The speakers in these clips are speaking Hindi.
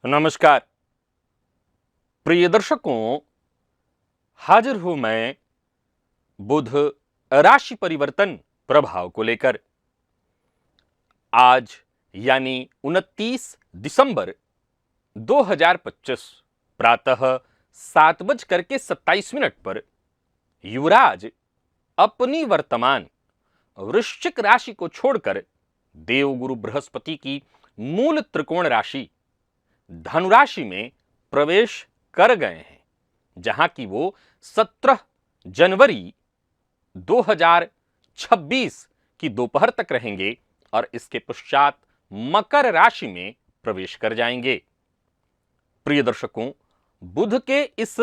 नमस्कार प्रिय दर्शकों, हाजिर हूं मैं बुध राशि परिवर्तन प्रभाव को लेकर। आज यानी 29 दिसंबर 2025 प्रातः 7:27 पर युवराज अपनी वर्तमान वृश्चिक राशि को छोड़कर देवगुरु बृहस्पति की मूल त्रिकोण राशि धनु राशि में प्रवेश कर गए हैं, जहां की वो 17 जनवरी 2026 की दोपहर तक रहेंगे और इसके पश्चात मकर राशि में प्रवेश कर जाएंगे। प्रिय दर्शकों, बुध के इस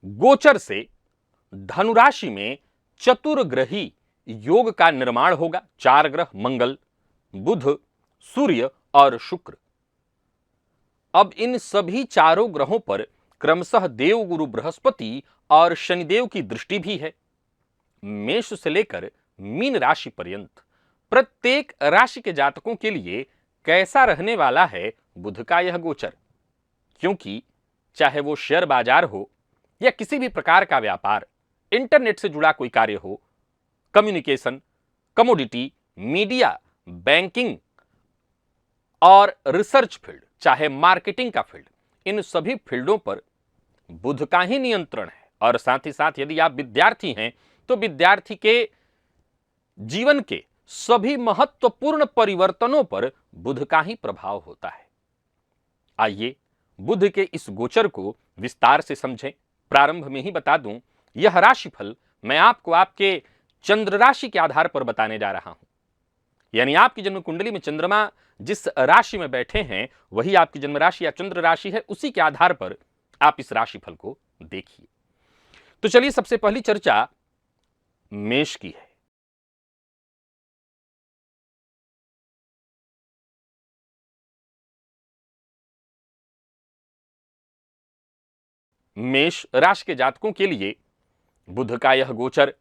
गोचर से धनु राशि में चतुर्ग्रही योग का निर्माण होगा। 4 ग्रह मंगल, बुध, सूर्य और शुक्र। अब इन सभी चारों ग्रहों पर क्रमशः देवगुरु बृहस्पति और शनिदेव की दृष्टि भी है। मेष से लेकर मीन राशि पर्यंत प्रत्येक राशि के जातकों के लिए कैसा रहने वाला है बुध का यह गोचर, क्योंकि चाहे वो शेयर बाजार हो या किसी भी प्रकार का व्यापार, इंटरनेट से जुड़ा कोई कार्य हो, कम्युनिकेशन, कमोडिटी, मीडिया, बैंकिंग और रिसर्च फील्ड, चाहे मार्केटिंग का फील्ड, इन सभी फील्डों पर बुध का ही नियंत्रण है। और साथ ही साथ यदि आप विद्यार्थी हैं तो विद्यार्थी के जीवन के सभी महत्वपूर्ण परिवर्तनों पर बुध का ही प्रभाव होता है। आइए बुध के इस गोचर को विस्तार से समझें। प्रारंभ में ही बता दूं, यह राशिफल मैं आपको आपके चंद्र राशि के आधार पर बताने जा रहा हूं। यानी आपकी जन्म कुंडली में चंद्रमा जिस राशि में बैठे हैं वही आपकी जन्म राशि या चंद्र राशि है, उसी के आधार पर आप इस राशिफल को देखिए। तो चलिए सबसे पहली चर्चा मेष की है। मेष राशि के जातकों के लिए बुध का यह गोचर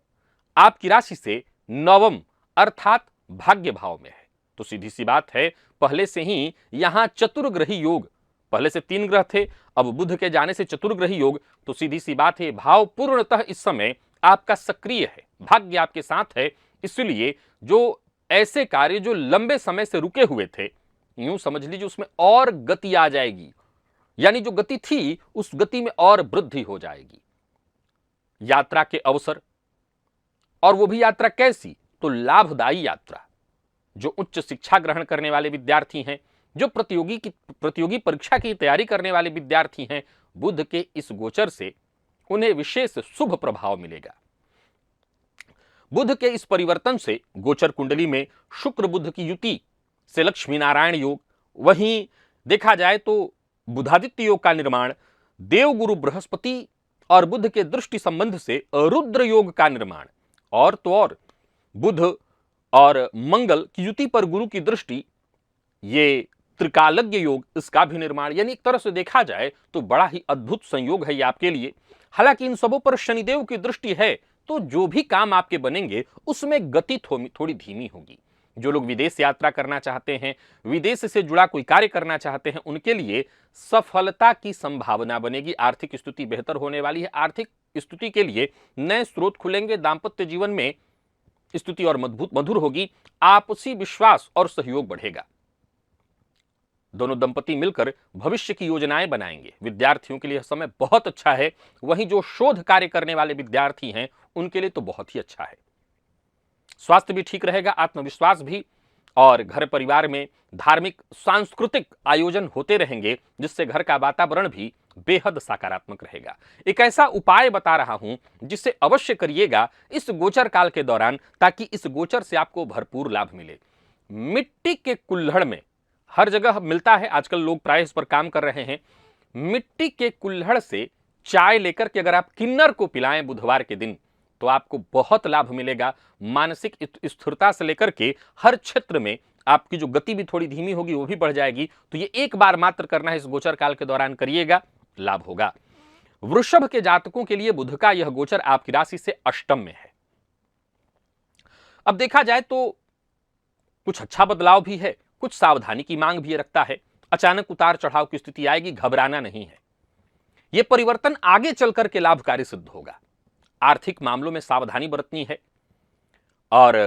आपकी राशि से नवम अर्थात भाग्य भाव में है। तो सीधी सी बात है, पहले से ही यहां चतुर्ग्रही योग, पहले से 3 ग्रह थे, अब बुध के जाने से चतुर्ग्रही योग, तो सीधी सी बात है भाव पूर्णतः इस समय आपका सक्रिय है, भाग्य आपके साथ है। इसलिए जो ऐसे कार्य जो लंबे समय से रुके हुए थे, यूं समझ लीजिए उसमें और गति आ जाएगी। यानी जो गति थी उस गति में और वृद्धि हो जाएगी। यात्रा के अवसर, और वो भी यात्रा कैसी, तो लाभदायी यात्रा। जो उच्च शिक्षा ग्रहण करने वाले विद्यार्थी हैं, जो प्रतियोगी परीक्षा की तैयारी करने वाले विद्यार्थी हैं, बुध के इस गोचर से उन्हें विशेष शुभ प्रभाव मिलेगा। बुध के इस परिवर्तन से गोचर कुंडली में शुक्र बुध की युति से लक्ष्मी नारायण योग, वहीं देखा जाए तो बुधादित्य योग का निर्माण, देवगुरु बृहस्पति और बुध के दृष्टि संबंध से रुद्र योग का निर्माण, और तो और बुध और मंगल की युति पर गुरु की दृष्टि, ये त्रिकालज्ञ योग, इसका भी निर्माण। यानी एक तरह से देखा जाए तो बड़ा ही अद्भुत संयोग है ये आपके लिए। हालांकि इन सबों पर शनिदेव की दृष्टि है, तो जो भी काम आपके बनेंगे उसमें गति थोड़ी धीमी होगी। जो लोग विदेश यात्रा करना चाहते हैं, विदेश से जुड़ा कोई कार्य करना चाहते हैं, उनके लिए सफलता की संभावना बनेगी। आर्थिक स्थिति बेहतर होने वाली है। आर्थिक स्थिति के लिए नए स्रोत खुलेंगे। दाम्पत्य जीवन में स्थिति और मधुर होगी। आपसी विश्वास और सहयोग बढ़ेगा। दोनों दंपति मिलकर भविष्य की योजनाएं बनाएंगे। विद्यार्थियों के लिए समय बहुत अच्छा है। वहीं जो शोध कार्य करने वाले विद्यार्थी हैं उनके लिए तो बहुत ही अच्छा है। स्वास्थ्य भी ठीक रहेगा, आत्मविश्वास भी, और घर परिवार में धार्मिक सांस्कृतिक आयोजन होते रहेंगे, जिससे घर का वातावरण भी बेहद सकारात्मक रहेगा। एक ऐसा उपाय बता रहा हूं जिसे अवश्य करिएगा इस गोचर काल के दौरान, ताकि इस गोचर से आपको भरपूर लाभ मिले। मिट्टी के कुल्हड़ में हर जगह मिलता है, आजकल लोग प्राय इस पर काम कर रहे हैं। मिट्टी के कुल्हड़ से चाय लेकर के अगर आप किन्नर को पिलाएं बुधवार के दिन, तो आपको बहुत लाभ मिलेगा। मानसिक स्थिरता से लेकर के हर क्षेत्र में आपकी जो गति भी थोड़ी धीमी होगी वो भी बढ़ जाएगी। तो ये एक बार मात्र करना है, इस गोचर काल के दौरान करिएगा, लाभ होगा। वृषभ के जातकों के लिए बुध का यह गोचर आपकी राशि से अष्टम में है। अब देखा जाए तो कुछ अच्छा बदलाव भी है, कुछ सावधानी की मांग भी रखता है। अचानक उतार चढ़ाव की स्थिति आएगी, घबराना नहीं है। यह परिवर्तन आगे चलकर के लाभकारी सिद्ध होगा। आर्थिक मामलों में सावधानी बरतनी है और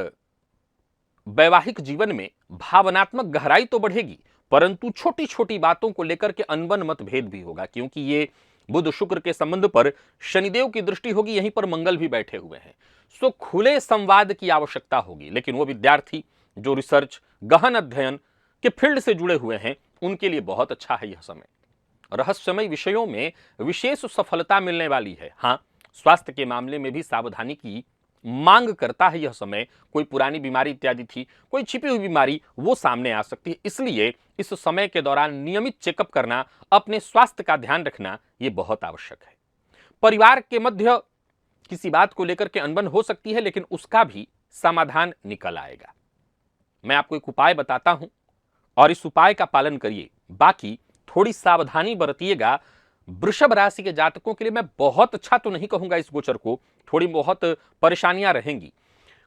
वैवाहिक जीवन में भावनात्मक गहराई तो बढ़ेगी, परंतु छोटी छोटी बातों को लेकर के अनबन मतभेद भी होगा, क्योंकि ये बुध शुक्र के संबंध पर शनिदेव की दृष्टि होगी, यहीं पर मंगल भी बैठे हुए हैं। सो खुले संवाद की आवश्यकता होगी, लेकिन वो विद्यार्थी जो रिसर्च, गहन अध्ययन के फील्ड से जुड़े हुए हैं उनके लिए बहुत अच्छा है यह समय। रहस्यमय विषयों में विशेष सफलता मिलने वाली है। हाँ, स्वास्थ्य के मामले में भी सावधानी की मांग करता है यह समय। कोई पुरानी बीमारी इत्यादि थी, कोई छिपी हुई बीमारी, वो सामने आ सकती है। इसलिए इस समय के दौरान नियमित चेकअप करना, अपने स्वास्थ्य का ध्यान रखना, ये बहुत आवश्यक है। परिवार के मध्य किसी बात को लेकर के अनबन हो सकती है, लेकिन उसका भी समाधान निकल आएगा। मैं आपको एक उपाय बताता हूं और इस उपाय का पालन करिए। बाकी थोड़ी सावधानी बरतिएगा। वृषभ राशि के जातकों के लिए मैं बहुत अच्छा तो नहीं कहूंगा इस गोचर को, थोड़ी बहुत परेशानियां रहेंगी।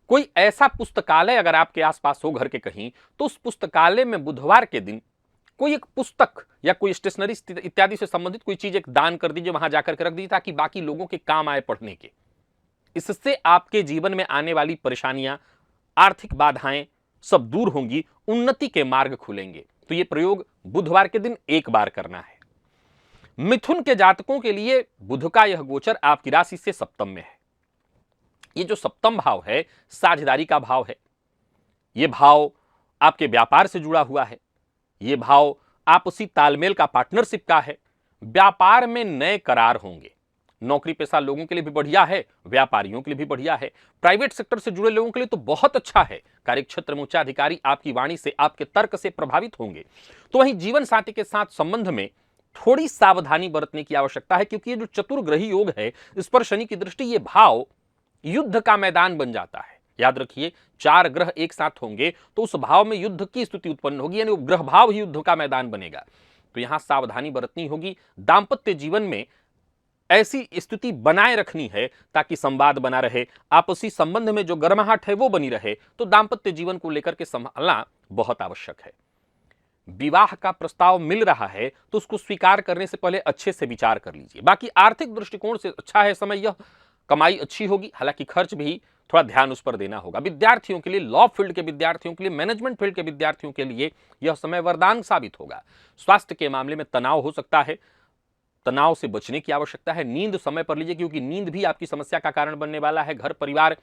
कोई ऐसा पुस्तकालय अगर आपके आसपास हो घर के कहीं, तो उस पुस्तकालय में बुधवार के दिन कोई एक पुस्तक या कोई स्टेशनरी इत्यादि से संबंधित कोई चीज एक दान कर दीजिए, वहां जाकर के रख दीजिए, ताकि बाकी लोगों के काम आए पढ़ने के। इससे आपके जीवन में आने वाली परेशानियां, आर्थिक बाधाएं सब दूर होंगी, उन्नति के मार्ग खुलेंगे। तो यह प्रयोग बुधवार के दिन एक बार करना है। मिथुन के जातकों के लिए बुध का यह गोचर आपकी राशि से सप्तम में है। यह जो सप्तम भाव है, साझेदारी का भाव है। यह भाव आपके व्यापार से जुड़ा हुआ है। यह भाव आपसी तालमेल का, पार्टनरशिप का है। व्यापार में नए करार होंगे। नौकरी पेशा लोगों के लिए भी बढ़िया है, व्यापारियों के लिए भी बढ़िया है। प्राइवेट सेक्टर से जुड़े लोगों के लिए तो बहुत अच्छा है। कार्यक्षेत्र में उच्चाधिकारी आपकी वाणी से, आपके तर्क से प्रभावित होंगे। तो वहीं जीवन साथी के साथ संबंध में थोड़ी सावधानी बरतने की आवश्यकता है, क्योंकि ये जो चतुर्ग्रही योग है, इस पर शनि की दृष्टि, ये भाव युद्ध का मैदान बन जाता है। याद रखिए, 4 ग्रह एक साथ होंगे तो उस भाव में युद्ध की स्थिति उत्पन्न होगी, यानी ग्रह भाव ही युद्ध का मैदान बनेगा। तो यहां सावधानी बरतनी होगी। दांपत्य जीवन में ऐसी स्थिति बनाए रखनी है ताकि संवाद बना रहे, आपसी संबंध में जो गर्माहट है वो बनी रहे। तो दांपत्य जीवन को लेकर के संभालना बहुत आवश्यक है। विवाह का प्रस्ताव मिल रहा है तो उसको स्वीकार करने से पहले अच्छे से विचार कर लीजिए। बाकी आर्थिक दृष्टिकोण से अच्छा है समय यह, कमाई अच्छी होगी, हालांकि खर्च भी थोड़ा ध्यान उस पर देना होगा। विद्यार्थियों के लिए, लॉ फील्ड के विद्यार्थियों के लिए, मैनेजमेंट फील्ड के विद्यार्थियों के लिए यह समय वरदान साबित होगा। स्वास्थ्य के मामले में तनाव हो सकता है, तनाव से बचने की आवश्यकता है। नींद समय पर लीजिए, क्योंकि नींद भी आपकी समस्या का कारण बनने वाला है। घर परिवार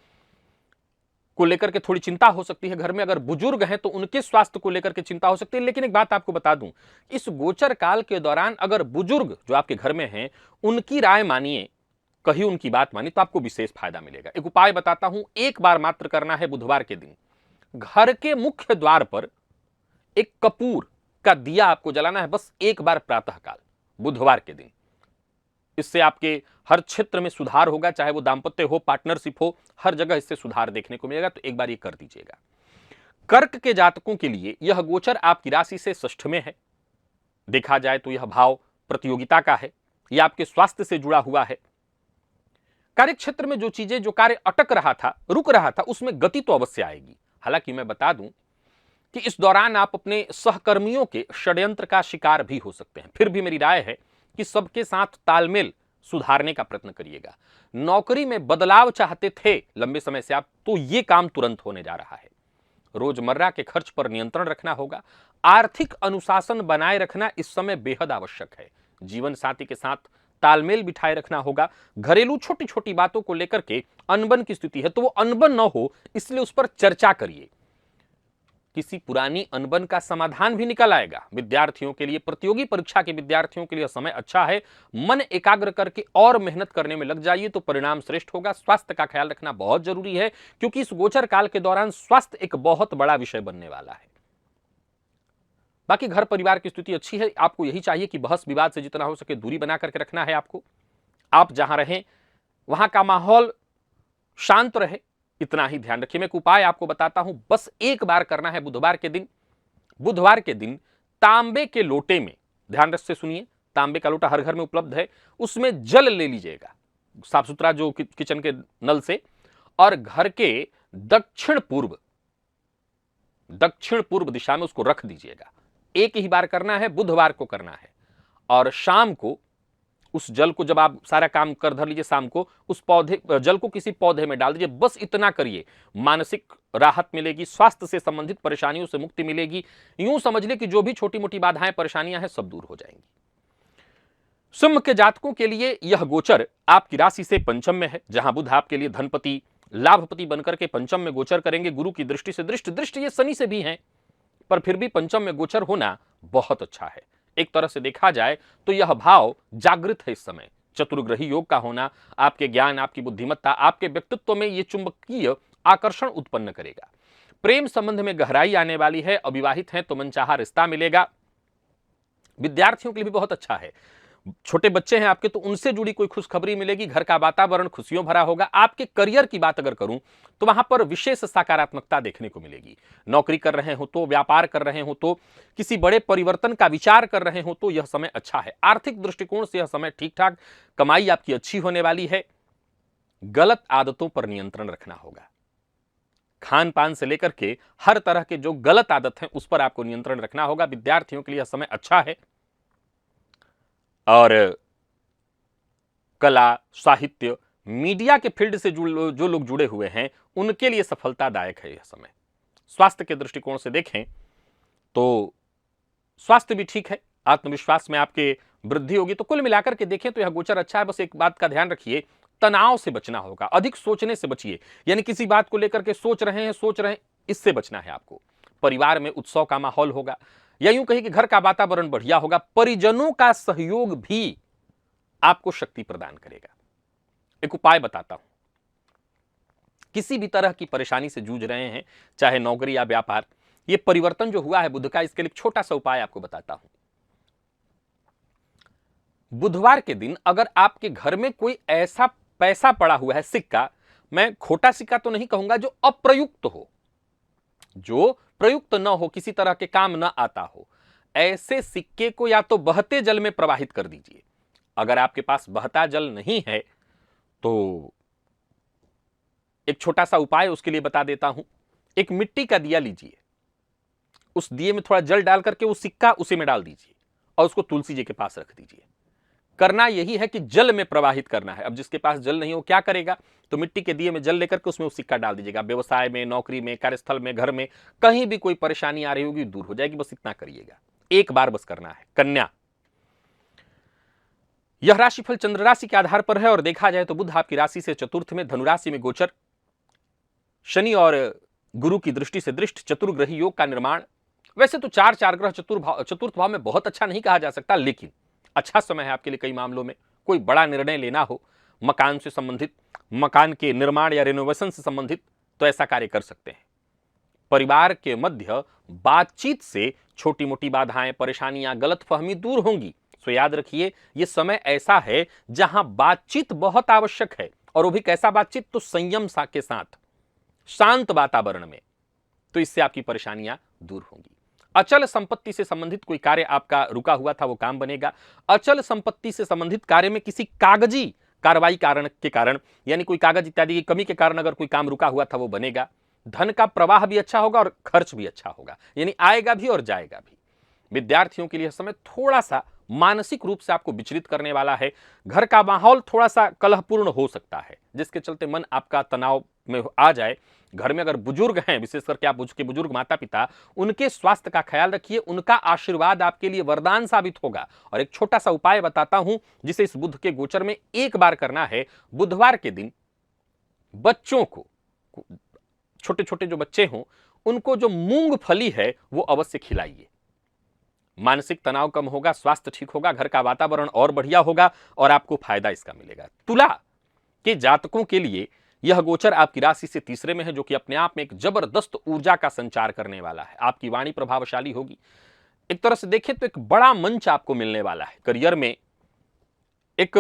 को लेकर के थोड़ी चिंता हो सकती है। घर में अगर बुजुर्ग हैं तो उनके स्वास्थ्य को लेकर के चिंता हो सकती है। लेकिन एक बात आपको बता दूं, इस गोचर काल के दौरान अगर बुजुर्ग जो आपके घर में हैं, उनकी राय मानिए, कहीं उनकी बात मानिए, तो आपको विशेष फायदा मिलेगा। एक उपाय बताता हूं, एक बार मात्र करना है बुधवार के दिन। घर के मुख्य द्वार पर एक कपूर का दिया आपको जलाना है, बस एक बार प्रातःकाल बुधवार के दिन। इससे आपके हर क्षेत्र में सुधार होगा, चाहे वो दांपत्य हो, पार्टनरशिप हो, हर जगह इससे सुधार देखने को मिलेगा। तो एक बार ये कर दीजिएगा। कर्क के जातकों के लिए यह गोचर आपकी राशि से षष्ठ में है। देखा जाए तो यह भाव प्रतियोगिता का है, यह आपके स्वास्थ्य से जुड़ा हुआ है। कार्यक्षेत्र में जो चीजें, जो कार्य अटक रहा था, रुक रहा था, उसमें गति तो अवश्य आएगी। हालांकि मैं बता दूं कि इस दौरान आप अपने सहकर्मियों के षड्यंत्र का शिकार भी हो सकते हैं। फिर भी मेरी राय है कि सबके साथ तालमेल सुधारने का प्रयत्न करिएगा। नौकरी में बदलाव चाहते थे लंबे समय से आप, तो यह काम तुरंत होने जा रहा है। रोजमर्रा के खर्च पर नियंत्रण रखना होगा। आर्थिक अनुशासन बनाए रखना इस समय बेहद आवश्यक है। जीवन साथी के साथ तालमेल बिठाए रखना होगा। घरेलू छोटी छोटी बातों को लेकर के अनबन की स्थिति है तो वो अनबन न हो, इसलिए उस पर चर्चा करिए। किसी पुरानी अनबन का समाधान भी निकल आएगा। विद्यार्थियों के लिए, प्रतियोगी परीक्षा के विद्यार्थियों के लिए समय अच्छा है। मन एकाग्र करके और मेहनत करने में लग जाइए तो परिणाम श्रेष्ठ होगा। स्वास्थ्य का ख्याल रखना बहुत जरूरी है, क्योंकि इस गोचर काल के दौरान स्वास्थ्य एक बहुत बड़ा विषय बनने वाला है। बाकी घर परिवार की स्थिति अच्छी है। आपको यही चाहिए कि बहस विवाद से जितना हो सके दूरी बना करके रखना है आपको। आप जहां रहें वहां का माहौल शांत रहे, इतना ही ध्यान रखिए। मैं एक उपाय आपको बताता हूं, बस एक बार करना है बुधवार के दिन। बुधवार के दिन तांबे के लोटे में, ध्यान से सुनिए, तांबे का लोटा हर घर में उपलब्ध है, उसमें जल ले लीजिएगा, साफ सुथरा जो किचन के नल से, और घर के दक्षिण पूर्व दिशा में उसको रख दीजिएगा। एक ही बार करना है, बुधवार को करना है। और शाम को उस जल को, जब आप सारा काम कर धर लीजिए, शाम को उस जल को किसी पौधे में डाल दीजिए। बस इतना करिए, मानसिक राहत मिलेगी, स्वास्थ्य से संबंधित परेशानियों से मुक्ति मिलेगी। यूं समझ ले कि जो भी छोटी मोटी बाधाएं परेशानियां हैं सब दूर हो जाएंगी। सिंह के जातकों के लिए यह गोचर आपकी राशि से पंचम में है, जहां बुध आपके लिए धनपति लाभपति बनकर के पंचम में गोचर करेंगे। गुरु की दृष्टि से दृष्टि ये शनि से भी है, पर फिर भी पंचम में गोचर होना बहुत अच्छा है। एक तरह से देखा जाए तो यह भाव जागृत है इस समय। चतुर्ग्रही योग का होना आपके ज्ञान, आपकी बुद्धिमत्ता, आपके व्यक्तित्व में यह चुंबकीय आकर्षण उत्पन्न करेगा। प्रेम संबंध में गहराई आने वाली है। अविवाहित हैं तो मनचाहा रिश्ता मिलेगा। विद्यार्थियों के लिए भी बहुत अच्छा है। छोटे बच्चे हैं आपके तो उनसे जुड़ी कोई खुशखबरी मिलेगी। घर का वातावरण खुशियों भरा होगा। आपके करियर की बात अगर करूं तो वहां पर विशेष सकारात्मकता देखने को मिलेगी। नौकरी कर रहे हो तो, व्यापार कर रहे हो तो, किसी बड़े परिवर्तन का विचार कर रहे हो तो यह समय अच्छा है। आर्थिक दृष्टिकोण से यह समय ठीक ठाक, कमाई आपकी अच्छी होने वाली है। गलत आदतों पर नियंत्रण रखना होगा। खान पान से लेकर के हर तरह के जो गलत आदत है उस पर आपको नियंत्रण रखना होगा। विद्यार्थियों के लिए यह समय अच्छा है। और कला, साहित्य, मीडिया के फील्ड से जो लोग जुड़े हुए हैं उनके लिए सफलतादायक है यह समय। स्वास्थ्य के दृष्टिकोण से देखें तो स्वास्थ्य भी ठीक है, आत्मविश्वास में आपके वृद्धि होगी। तो कुल मिलाकर के देखें तो यह गोचर अच्छा है। बस एक बात का ध्यान रखिए, तनाव से बचना होगा। अधिक सोचने से बचिए, यानी किसी बात को लेकर के सोच रहे हैं, इससे बचना है आपको। परिवार में उत्सव का माहौल होगा, या यूं कहीं कि घर का वातावरण बढ़िया होगा। परिजनों का सहयोग भी आपको शक्ति प्रदान करेगा। एक उपाय बताता हूं। किसी भी तरह की परेशानी से जूझ रहे हैं, चाहे नौकरी या व्यापार, ये परिवर्तन जो हुआ है बुध का, इसके लिए छोटा सा उपाय आपको बताता हूं। बुधवार के दिन अगर आपके घर में कोई ऐसा पैसा पड़ा हुआ है, सिक्का, मैं खोटा सिक्का तो नहीं कहूंगा, जो अप्रयुक्त हो, जो प्रयुक्त न हो, किसी तरह के काम न आता हो, ऐसे सिक्के को या तो बहते जल में प्रवाहित कर दीजिए। अगर आपके पास बहता जल नहीं है तो एक छोटा सा उपाय उसके लिए बता देता हूं। एक मिट्टी का दिया लीजिए, उस दिए में थोड़ा जल डाल करके वो सिक्का उसी में डाल दीजिए और उसको तुलसी जी के पास रख दीजिए। करना यही है कि जल में प्रवाहित करना है। अब जिसके पास जल नहीं हो क्या करेगा, तो मिट्टी के दिए में जल लेकर के उसमें वो सिक्का डाल दीजिएगा। व्यवसाय में, नौकरी में, कार्यस्थल में, घर में, कहीं भी कोई परेशानी आ रही होगी दूर हो जाएगी। बस इतना करिएगा, एक बार बस करना है। कन्या, यह राशिफल चंद्र राशि के आधार पर है और देखा जाए तो बुध आपकी राशि से चतुर्थ में धनुराशि में गोचर, शनि और गुरु की दृष्टि से दृष्ट, चतुर्ग्रही योग का निर्माण। वैसे तो चार ग्रह चतुर्थ भाव में बहुत अच्छा नहीं कहा जा सकता, लेकिन अच्छा समय है आपके लिए। कई मामलों में कोई बड़ा निर्णय लेना हो, मकान से संबंधित, मकान के निर्माण या रिनोवेशन से संबंधित, तो ऐसा कार्य कर सकते हैं। परिवार के मध्य बातचीत से छोटी मोटी बाधाएं, परेशानियां, गलतफहमी दूर होंगी। सो याद रखिए, यह समय ऐसा है जहां बातचीत बहुत आवश्यक है, और वो भी कैसा बातचीत, तो संयम के साथ, शांत वातावरण में, तो इससे आपकी परेशानियां दूर होंगी। अचल संपत्ति से संबंधित कोई कार्य आपका रुका हुआ था वो काम बनेगा। अचल संपत्ति से संबंधित कार्य में किसी कागजी कार्रवाई के कारण, यानी कोई कागज इत्यादि की कमी के कारण अगर कोई काम रुका हुआ था वो बनेगा। धन का प्रवाह भी अच्छा होगा और खर्च भी अच्छा होगा, यानी आएगा भी और जाएगा भी। विद्यार्थियों के लिए समय थोड़ा सा मानसिक रूप से आपको विचलित करने वाला है। घर का माहौल थोड़ा सा कलहपूर्ण हो सकता है, जिसके चलते मन आपका तनाव में आ जाए। घर में अगर बुजुर्ग हैं, विशेष करके आप उसके बुजुर्ग माता पिता, उनके स्वास्थ्य का ख्याल रखिए। उनका आशीर्वाद आपके लिए वरदान साबित होगा। और एक छोटा सा उपाय बताता हूं, जिसे इस बुध के गोचर में एक बार करना है। बुधवार के दिन बच्चों को, छोटे छोटे जो बच्चे हों, उनको जो मूंगफली है वो अवश्य खिलाइए। मानसिक तनाव कम होगा, स्वास्थ्य ठीक होगा, घर का वातावरण और बढ़िया होगा और आपको फायदा इसका मिलेगा। तुला के जातकों के लिए यह गोचर आपकी राशि से तीसरे में है, जो कि अपने आप में एक जबरदस्त ऊर्जा का संचार करने वाला है। आपकी वाणी प्रभावशाली होगी। एक तरह से देखें तो एक बड़ा मंच आपको मिलने वाला है। करियर में एक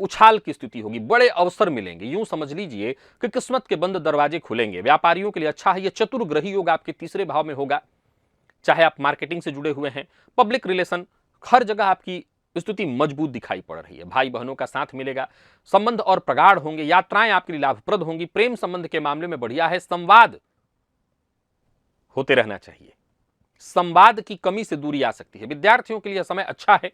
उछाल की स्थिति होगी, बड़े अवसर मिलेंगे। यूं समझ लीजिए कि किस्मत के बंद दरवाजे खुलेंगे। व्यापारियों के लिए अच्छा है। यह चतुर्ग्रही योग आपके तीसरे भाव में होगा। चाहे आप मार्केटिंग से जुड़े हुए हैं, पब्लिक रिलेशन, हर जगह आपकी स्थिति मजबूत दिखाई पड़ रही है। भाई बहनों का साथ मिलेगा, संबंध और प्रगाढ़ होंगे, यात्राएं आपके लिए लाभप्रद होंगी। प्रेम संबंध के मामले में बढ़िया है। संवाद होते रहना चाहिए। संवाद की कमी से दूरी आ सकती है। विद्यार्थियों के लिए यह समय अच्छा है,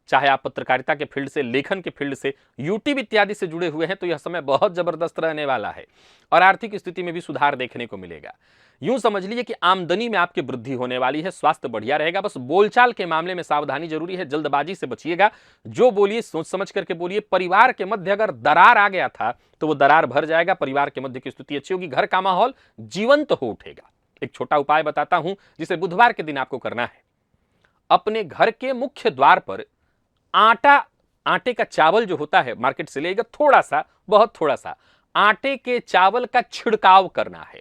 चाहे आप पत्रकारिता के फील्ड से, लेखन के फील्ड से, यूट्यूब इत्यादि से जुड़े हुए हैं तो यह समय बहुत जबरदस्त रहने वाला है और आर्थिक स्थिति में भी सुधार देखने को मिलेगा। यूं समझ लीजिए कि आमदनी में आपकी वृद्धि होने वाली है, स्वास्थ्य बढ़िया रहेगा। बस बोलचाल के मामले में सावधानी जरूरी है, जल्दबाजी से बचिएगा। जो बोलिए सोच समझ करके बोलिए। परिवार के मध्य अगर दरार आ गया था तो वो दरार भर जाएगा, परिवार के मध्य की स्थिति अच्छी होगी, घर का माहौल जीवंत हो उठेगा। एक छोटा उपाय बताता हूं जिसे बुधवार के दिन आपको करना है। अपने घर के मुख्य द्वार पर आटे का चावल जो होता है मार्केट से लेगा, थोड़ा सा, बहुत थोड़ा सा आटे के चावल का छिड़काव करना है।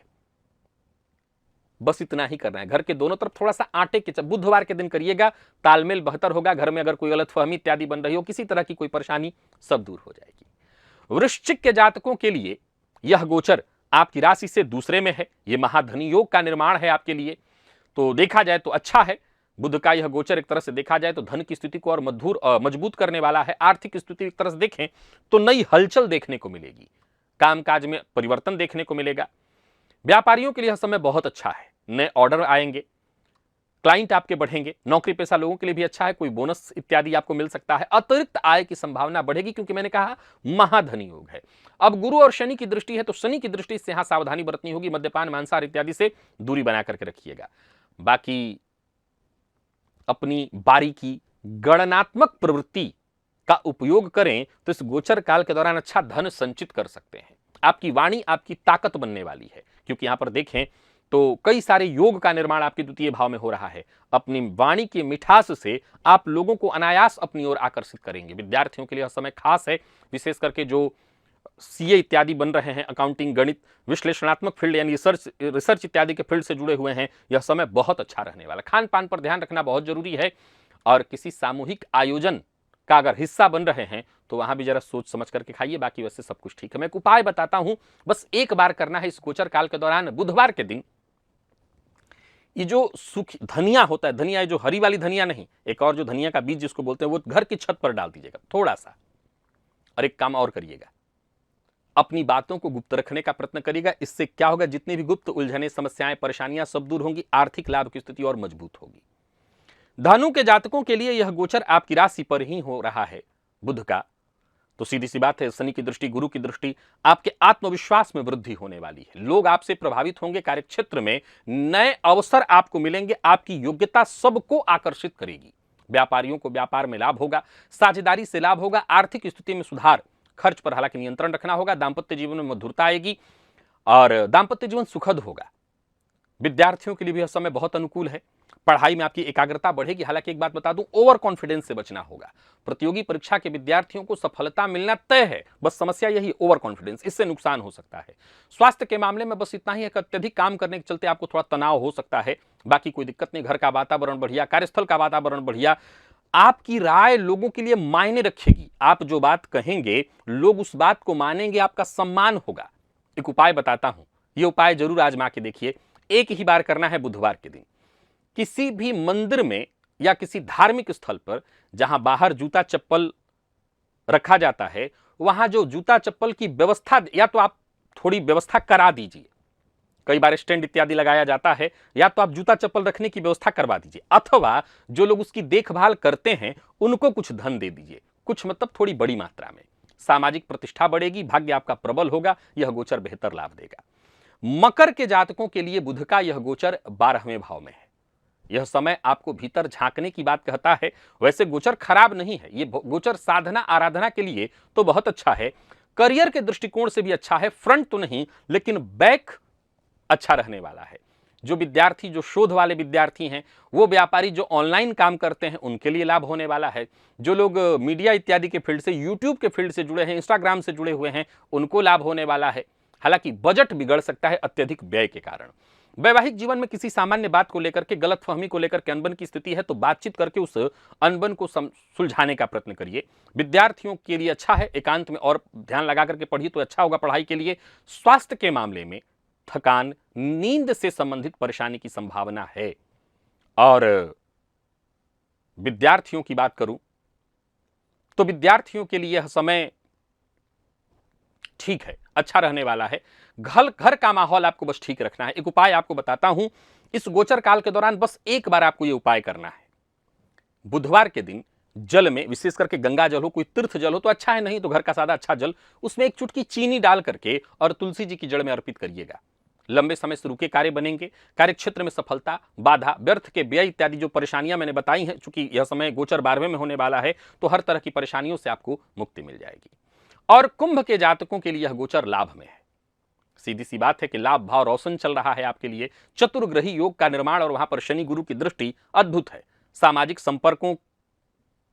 बस इतना ही करना है। घर के दोनों तरफ थोड़ा सा आटे के चावल, बुधवार के दिन करिएगा, तालमेल बेहतर होगा। घर में अगर कोई गलतफहमी इत्यादि बन रही हो, किसी तरह की कोई परेशानी, सब दूर हो जाएगी। वृश्चिक के जातकों के लिए यह गोचर आपकी राशि से दूसरे में है। यह महाधनी योग का निर्माण है आपके लिए, तो देखा जाए तो अच्छा है। बुध का यह गोचर एक तरह से देखा जाए तो धन की स्थिति को और मजबूत करने वाला है। आर्थिक स्थिति एक तरह से देखें तो नई हलचल देखने को मिलेगी, कामकाज में परिवर्तन देखने को मिलेगा। व्यापारियों के लिए यह समय बहुत अच्छा है, नए ऑर्डर आएंगे, क्लाइंट आपके बढ़ेंगे। नौकरी पेशा लोगों के लिए भी अच्छा है, कोई बोनस इत्यादि आपको मिल सकता है। अतिरिक्त आय की संभावना बढ़ेगी क्योंकि मैंने कहा महाधनी योग है। अब गुरु और शनि की दृष्टि है तो शनि की दृष्टि से यहां सावधानी बरतनी होगी, मद्यपान मांसाहार इत्यादि से दूरी बना करके रखिएगा। बाकी अपनी बारीकी, गणनात्मक प्रवृत्ति का उपयोग करें तो इस गोचर काल के दौरान अच्छा धन संचित कर सकते हैं। आपकी वाणी आपकी ताकत बनने वाली है, क्योंकि यहां पर देखें तो कई सारे योग का निर्माण आपके द्वितीय भाव में हो रहा है। अपनी वाणी की मिठास से आप लोगों को अनायास अपनी ओर आकर्षित करेंगे। विद्यार्थियों के लिए यह समय खास है, विशेष करके जो सीए इत्यादि बन रहे हैं, अकाउंटिंग, गणित, विश्लेषणात्मक फील्ड यानी रिसर्च इत्यादि के फील्ड से जुड़े हुए हैं, यह समय बहुत अच्छा रहने वाला। खान पान पर ध्यान रखना बहुत जरूरी है और किसी सामूहिक आयोजन का अगर हिस्सा बन रहे हैं तो वहां भी जरा सोच समझ करके खाइए। बाकी वैसे सब कुछ ठीक है। मैं एक उपाय बताता हूं, बस एक बार करना है इस गोचर काल के दौरान। बुधवार के दिन ये जो सूखी धनिया होता है, धनिया जो हरी वाली धनिया नहीं, एक और जो धनिया का बीज जिसको बोलते हैं, वो घर की छत पर डाल दीजिएगा थोड़ा सा। और एक काम और करिएगा, अपनी बातों को गुप्त रखने का प्रयत्न करिएगा। इससे क्या होगा, जितनी भी गुप्त उलझने, समस्याएं, परेशानियां सब दूर होंगी, आर्थिक लाभ की स्थिति और मजबूत होगी। धनु के जातकों के लिए यह गोचर आपकी राशि पर ही हो रहा है बुध का, तो सीधी सी बात है, शनि की दृष्टि, गुरु की दृष्टि, आपके आत्मविश्वास में वृद्धि होने वाली है। लोग आपसे प्रभावित होंगे, कार्यक्षेत्र में नए अवसर आपको मिलेंगे, आपकी योग्यता सबको आकर्षित करेगी। व्यापारियों को व्यापार में लाभ होगा, साझेदारी से लाभ होगा, आर्थिक स्थिति में सुधार। खर्च पर हालांकि नियंत्रण रखना होगा। दांपत्य जीवन में मधुरता आएगी और दांपत्य जीवन सुखद होगा। विद्यार्थियों के लिए भी यह समय बहुत अनुकूल है, पढ़ाई में आपकी एकाग्रता बढ़ेगी। हालांकि एक बात बता दूं, ओवर कॉन्फिडेंस से बचना होगा। प्रतियोगी परीक्षा के विद्यार्थियों को सफलता मिलना तय है, बस समस्या यही ओवर कॉन्फिडेंस, इससे नुकसान हो सकता है। स्वास्थ्य के मामले में बस इतना ही है कि अत्यधिक काम करने के चलते आपको थोड़ा तनाव हो सकता है, बाकी कोई दिक्कत नहीं। घर का वातावरण बढ़िया, कार्यस्थल का वातावरण बढ़िया, आपकी राय लोगों के लिए मायने रखेगी। आप जो बात कहेंगे लोग उस बात को मानेंगे, आपका सम्मान होगा। एक उपाय बताता हूं, यह उपाय जरूर आजमा के देखिए। एक ही बार करना है बुधवार के दिन। किसी भी मंदिर में या किसी धार्मिक स्थल पर जहां बाहर जूता चप्पल रखा जाता है, वहां जो जूता चप्पल की व्यवस्था, या तो आप थोड़ी व्यवस्था करा दीजिए, कई बार स्टैंड इत्यादि लगाया जाता है, या तो आप जूता चप्पल रखने की व्यवस्था करवा दीजिए, अथवा जो लोग उसकी देखभाल करते हैं उनको कुछ धन दे दीजिए, कुछ मतलब थोड़ी बड़ी मात्रा में। सामाजिक प्रतिष्ठा बढ़ेगी, भाग्य आपका प्रबल होगा, यह गोचर बेहतर लाभ देगा। मकर के जातकों के लिए बुध का यह गोचर 12वें भाव में है। यह समय आपको भीतर झांकने की बात कहता है। वैसे गोचर खराब नहीं है, यह गोचर साधना आराधना के लिए तो बहुत अच्छा है, करियर के दृष्टिकोण से भी अच्छा है। फ्रंट तो नहीं, लेकिन बैक अच्छा रहने वाला है। जो विद्यार्थी, जो शोध वाले विद्यार्थी हैं, वो व्यापारी जो ऑनलाइन काम करते हैं, उनके लिए लाभ होने वाला है। जो लोग मीडिया इत्यादि के फील्ड से, यूट्यूब के फील्ड से जुड़े हैं, इंस्टाग्राम से जुड़े हुए हैं, उनको लाभ होने वाला है। हालांकि बजट बिगड़ सकता है अत्यधिक व्यय के कारण। वैवाहिक जीवन में किसी सामान्य बात को लेकर के, गलतफहमी को लेकर के अनबन की स्थिति है, तो बातचीत करके उस अनबन को सुलझाने का प्रयत्न करिए। विद्यार्थियों के लिए अच्छा है, एकांत में और ध्यान लगा करके पढ़िए तो अच्छा होगा पढ़ाई के लिए। स्वास्थ्य के मामले में थकान, नींद से संबंधित परेशानी की संभावना है। और विद्यार्थियों की बात करूं तो विद्यार्थियों के लिए यह समय ठीक है, अच्छा रहने वाला है। घर का माहौल आपको बस ठीक रखना है। एक उपाय आपको बताता हूं, इस गोचर काल के दौरान बस एक बार आपको यह उपाय करना है। बुधवार के दिन जल में, विशेष करके गंगा जल हो, कोई तीर्थ जल हो तो अच्छा है, नहीं तो घर का सादा अच्छा जल, उसमें एक चुटकी चीनी डाल करके और तुलसी जी की जड़ में अर्पित करिएगा। लंबे समय से रुके कार्य बनेंगे, कार्य क्षेत्र में सफलता, बाधा, व्यर्थ के व्यय इत्यादि जो परेशानियां मैंने बताई हैं, चूंकि यह समय गोचर 12वें में होने वाला है तो हर तरह की परेशानियों से आपको मुक्ति मिल जाएगी। और कुंभ के जातकों के लिए यह गोचर लाभ में है। सीधी सी बात है कि लाभ भाव रोशन चल रहा है आपके लिए। चतुर्ग्रही योग का निर्माण और वहां पर शनि गुरु की दृष्टि अद्भुत है। सामाजिक संपर्कों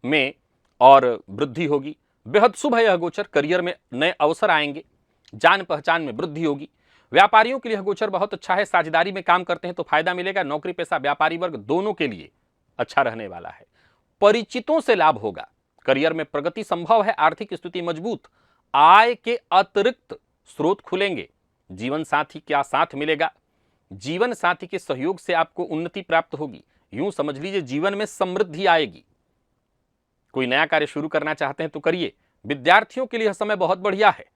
में और वृद्धि होगी। बेहद शुभ है यह गोचर। करियर में नए अवसर आएंगे, जान पहचान में वृद्धि होगी। व्यापारियों के लिए यह गोचर बहुत अच्छा है। साझेदारी में काम करते हैं तो फायदा मिलेगा। नौकरी पेशा व्यापारी वर्ग दोनों के लिए अच्छा रहने वाला है। परिचितों से लाभ होगा। करियर में प्रगति संभव है। आर्थिक स्थिति मजबूत। आय के अतिरिक्त स्रोत खुलेंगे। जीवन साथी का साथ मिलेगा। जीवन साथी के सहयोग से आपको उन्नति प्राप्त होगी। यूं समझ लीजिए जीवन में समृद्धि आएगी। कोई नया कार्य शुरू करना चाहते हैं तो करिए। विद्यार्थियों के लिए यह समय बहुत बढ़िया है।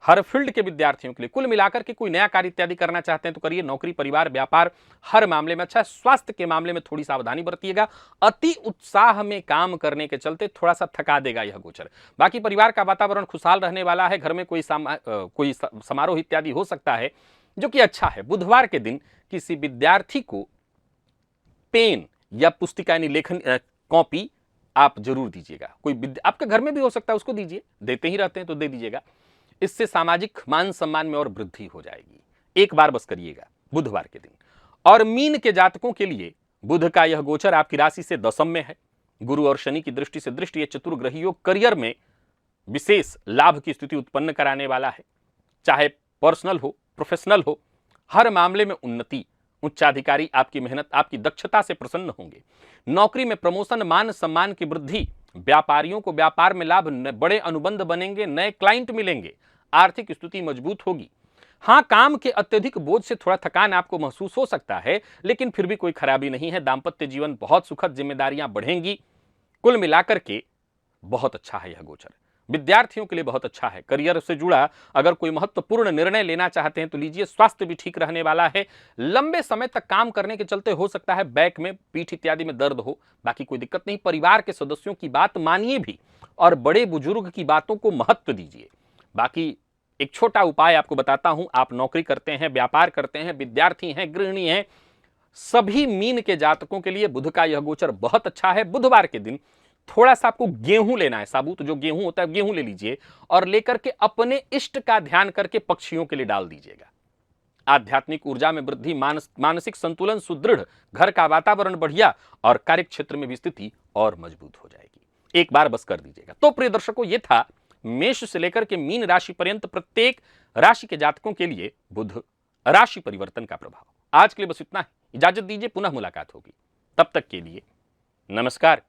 हर फील्ड के विद्यार्थियों के लिए कुल मिलाकर के कोई नया कार्य इत्यादि करना चाहते हैं तो करिए। नौकरी, परिवार, व्यापार हर मामले में अच्छा है। स्वास्थ्य के मामले में थोड़ी सावधानी बरतिएगा। अति उत्साह में काम करने के चलते थोड़ा सा थका देगा यह गोचर। बाकी परिवार का वातावरण खुशहाल रहने वाला है। घर में कोई समारोह इत्यादि हो सकता है जो कि अच्छा है। बुधवार के दिन किसी विद्यार्थी को पेन या पुस्तिका यानी लेखन कॉपी आप जरूर दीजिएगा। कोई आपके घर में भी हो सकता है, उसको दीजिए। देते ही रहते हैं तो दे दीजिएगा। इससे सामाजिक मान सम्मान में और वृद्धि हो जाएगी। एक बार बस करिएगा बुधवार के दिन। और मीन के जातकों के लिए बुध का यह गोचर आपकी राशि से दशम में है। गुरु और शनि की दृष्टि से दृष्टि ये चतुर्ग्रही योग करियर में विशेष लाभ की स्थिति उत्पन्न कराने वाला है। चाहे पर्सनल हो, प्रोफेशनल हो, हर मामले में उन्नति। उच्चाधिकारी आपकी मेहनत, आपकी दक्षता से प्रसन्न होंगे। नौकरी में प्रमोशन, मान सम्मान की वृद्धि। व्यापारियों को व्यापार में लाभ, बड़े अनुबंध बनेंगे, नए क्लाइंट मिलेंगे। आर्थिक स्थिति मजबूत होगी। हां, काम के अत्यधिक बोझ से थोड़ा थकान आपको महसूस हो सकता है, लेकिन फिर भी कोई खराबी नहीं है। दांपत्य जीवन बहुत सुखद, जिम्मेदारियां बढ़ेंगी। कुल मिलाकर के बहुत अच्छा है यह गोचर। विद्यार्थियों के लिए बहुत अच्छा है। करियर से जुड़ा अगर कोई महत्वपूर्ण निर्णय लेना चाहते हैं तो लीजिए। स्वास्थ्य भी ठीक रहने वाला है। लंबे समय तक काम करने के चलते हो सकता है बैक में, पीठ इत्यादि में दर्द हो, बाकी कोई दिक्कत नहीं। परिवार के सदस्यों की बात मानिए भी और बड़े बुजुर्ग की बातों को महत्व दीजिए। बाकी एक छोटा उपाय आपको बताता हूं। आप नौकरी करते हैं, व्यापार करते हैं, विद्यार्थी हैं, गृहिणी हैं, सभी मीन के जातकों के लिए बुध का यह गोचर बहुत अच्छा है। बुधवार के दिन थोड़ा सा आपको गेहूं लेना है। साबुत जो गेहूं होता है, गेहूं ले लीजिए और लेकर के अपने इष्ट का ध्यान करके पक्षियों के लिए डाल दीजिएगा। आध्यात्मिक ऊर्जा में वृद्धि, मानसिक संतुलन सुदृढ़, घर का वातावरण बढ़िया और कार्य क्षेत्र में भी स्थिति और मजबूत हो जाएगी। एक बार बस कर दीजिएगा। तो प्रिय दर्शकों, यह था मेष से लेकर के मीन राशि पर्यंत प्रत्येक राशि के जातकों के लिए बुध राशि परिवर्तन का प्रभाव। आज के लिए बस इतना ही। इजाजत दीजिए, पुनः मुलाकात होगी। तब तक के लिए नमस्कार।